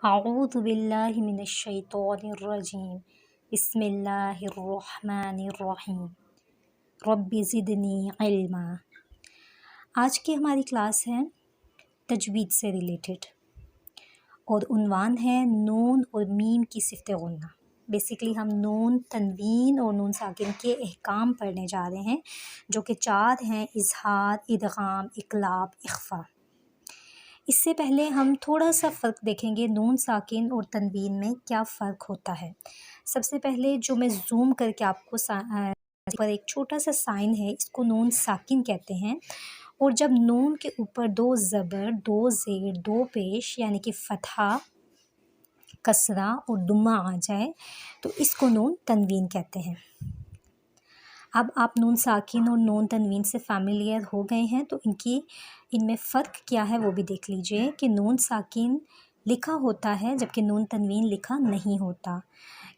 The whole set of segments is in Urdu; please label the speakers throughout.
Speaker 1: اعوذ باللہ من الشیطان الرجیم بسم اللہ الرحمن الرحیم رب زدنی علما۔ آج کی ہماری کلاس ہے تجوید سے ریلیٹڈ اور عنوان ہے نون اور میم کی صفت غنہ۔ بیسیکلی ہم نون تنوین اور نون ساکن کے احکام پڑھنے جا رہے ہیں جو کہ 4 ہیں: اظہار، ادغام، اقلاب، اخفا۔ اس سے پہلے ہم تھوڑا سا فرق دیکھیں گے نون ساکن اور تنوین میں کیا فرق ہوتا ہے۔ سب سے پہلے جو میں زوم کر کے آپ کو پر ایک چھوٹا سا سائن ہے، اس کو نون ساکن کہتے ہیں، اور جب نون کے اوپر 2 زبر، 2 زیر، 2 پیش یعنی کہ فتحہ، کسرہ اور دمہ آ جائے تو اس کو نون تنوین کہتے ہیں۔ اب آپ نون ساکن اور نون تنوین سے فیملیئر ہو گئے ہیں تو ان میں فرق کیا ہے وہ بھی دیکھ لیجئے کہ نون ساکن لکھا ہوتا ہے جبکہ نون تنوین لکھا نہیں ہوتا،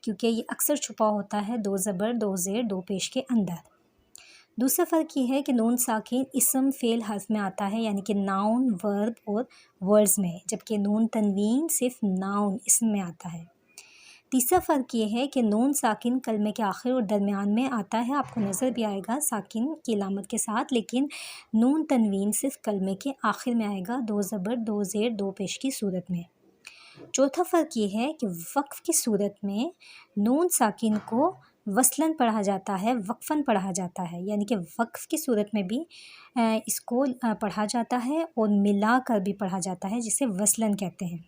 Speaker 1: کیونکہ یہ اکثر چھپا ہوتا ہے 2 زبر، 2 زیر، 2 پیش کے اندر۔ دوسرا فرق یہ ہے کہ نون ساکن اسم، فعل، حرف میں آتا ہے یعنی کہ ناؤن، ورب اور ورڈز میں، جبکہ نون تنوین صرف ناؤن، اسم میں آتا ہے۔ تیسرا فرق یہ ہے کہ نون ساکن کلمے کے آخر اور درمیان میں آتا ہے، آپ کو نظر بھی آئے گا ساکن کی علامت کے ساتھ، لیکن نون تنوین صرف کلمے کے آخر میں آئے گا 2 زبر، 2 زیر، 2 پیش کی صورت میں۔ چوتھا فرق یہ ہے کہ وقف کی صورت میں نون ساکن کو وصلاً پڑھا جاتا ہے، وقفاً پڑھا جاتا ہے، یعنی کہ وقف کی صورت میں بھی اس کو پڑھا جاتا ہے اور ملا کر بھی پڑھا جاتا ہے جسے وصلاً کہتے ہیں،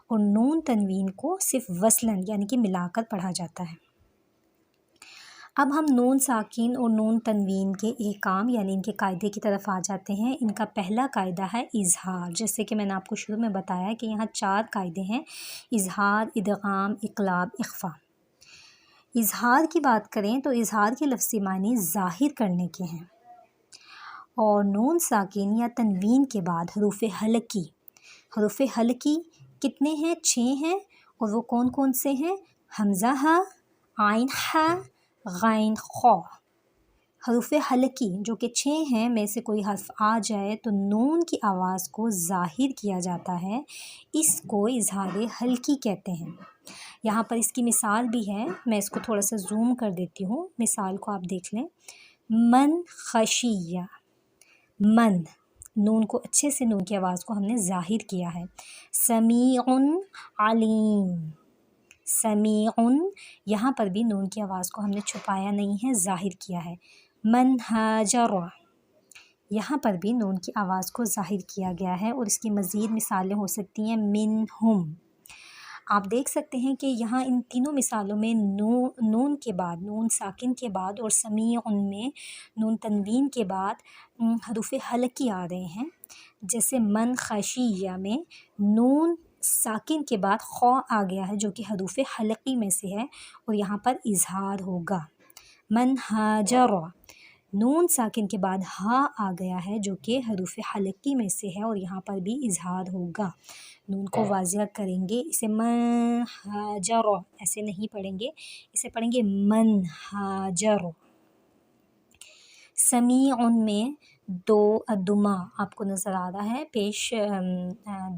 Speaker 1: اور نون تنوین کو صرف وصلاً یعنی کہ ملا کر پڑھا جاتا ہے۔ اب ہم نون ساکن اور نون تنوین کے احکام یعنی ان کے قاعدے کی طرف آ جاتے ہیں۔ ان کا پہلا قاعدہ ہے اظہار، جیسے کہ میں نے آپ کو شروع میں بتایا کہ یہاں 4 قاعدے ہیں: اظہار، ادغام، اقلاب، اخفا۔ اظہار کی بات کریں تو اظہار کے لفظی معنی ظاہر کرنے کے ہیں، اور نون ساکن یا تنوین کے بعد حروف حلقی کتنے ہیں؟ 6 ہیں، اور وہ کون کون سے ہیں؟ حمزہ ہا، عین ہا، غین خا۔ حروف حلقی جو کہ 6 ہیں میں سے کوئی حرف آ جائے تو نون کی آواز کو ظاہر کیا جاتا ہے، اس کو اظہار حلقی کہتے ہیں۔ یہاں پر اس کی مثال بھی ہے، میں اس کو تھوڑا سا زوم کر دیتی ہوں، مثال کو آپ دیکھ لیں۔ من خشیہ، من، نون کو اچھے سے نون کی آواز کو ہم نے ظاہر کیا ہے۔ سمیع علیم، سمیع، یہاں پر بھی نون کی آواز کو ہم نے چھپایا نہیں ہے، ظاہر کیا ہے۔ من ہاجر، یہاں پر بھی نون کی آواز کو ظاہر کیا گیا ہے، اور اس کی مزید مثالیں ہو سکتی ہیں منہم۔ آپ دیکھ سکتے ہیں کہ یہاں ان تینوں مثالوں میں نون کے بعد، نون ساکن کے بعد، اور سمیع میں نون تنوین کے بعد حروف حلقی آ رہے ہیں۔ جیسے من خشیہ میں نون ساکن کے بعد خا آ گیا ہے جو کہ حروف حلقی میں سے ہے، اور یہاں پر اظہار ہوگا۔ من ہاجر، نون ساکن کے بعد ہا آ گیا ہے جو کہ حروف حلقی میں سے ہے، اور یہاں پر بھی اظہار ہوگا۔ نون کو واضح کریں گے، اسے من ہاجر ایسے نہیں پڑھیں گے، اسے پڑھیں گے من ہاجر۔ سمیع میں 2 دمہ آپ کو نظر آ رہا ہے، پیش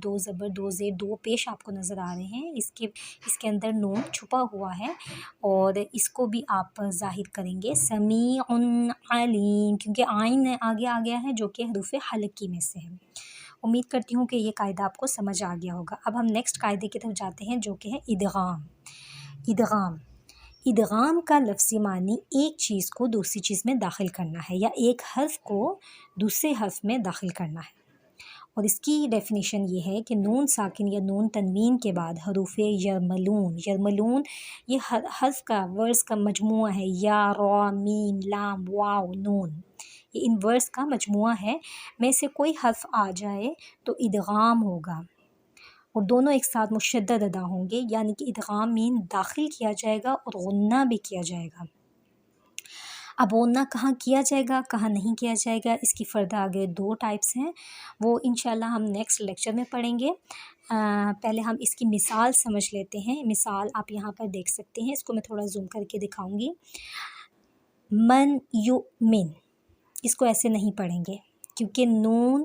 Speaker 1: 2 زبر، 2 زیر، 2 پیش آپ کو نظر آ رہے ہیں، اس کے اندر نون چھپا ہوا ہے، اور اس کو بھی آپ ظاہر کریں گے سمیع علیم، کیونکہ عین آگے آ گیا ہے جو کہ حروف حلقی میں سے ہے۔ امید کرتی ہوں کہ یہ قاعدہ آپ کو سمجھ آ گیا ہوگا۔ اب ہم نیکسٹ قاعدے کی طرف جاتے ہیں جو کہ ہے ادغام۔ ادغام کا لفظی معنی ایک چیز کو دوسری چیز میں داخل کرنا ہے، یا ایک حرف کو دوسرے حرف میں داخل کرنا ہے، اور اس کی ڈیفینیشن یہ ہے کہ نون ساکن یا نون تنوین کے بعد حروف یرملون یہ حرف کا، ورڈز کا مجموعہ ہے، یا، را، میم، لام، واو، نون، یہ ان ورڈز کا مجموعہ ہے، میں سے کوئی حرف آ جائے تو ادغام ہوگا، اور دونوں ایک ساتھ مشدد ادا ہوں گے، یعنی کہ ادغام مین داخل کیا جائے گا اور غنہ بھی کیا جائے گا۔ اب غنہ کہاں کیا جائے گا، کہاں نہیں کیا جائے گا، اس کی فردہ آگے 2 ٹائپس ہیں، وہ انشاءاللہ ہم نیکسٹ لیکچر میں پڑھیں گے۔ پہلے ہم اس کی مثال سمجھ لیتے ہیں۔ مثال آپ یہاں پر دیکھ سکتے ہیں، اس کو میں تھوڑا زوم کر کے دکھاؤں گی۔ من یؤمن، اس کو ایسے نہیں پڑھیں گے کیونکہ نون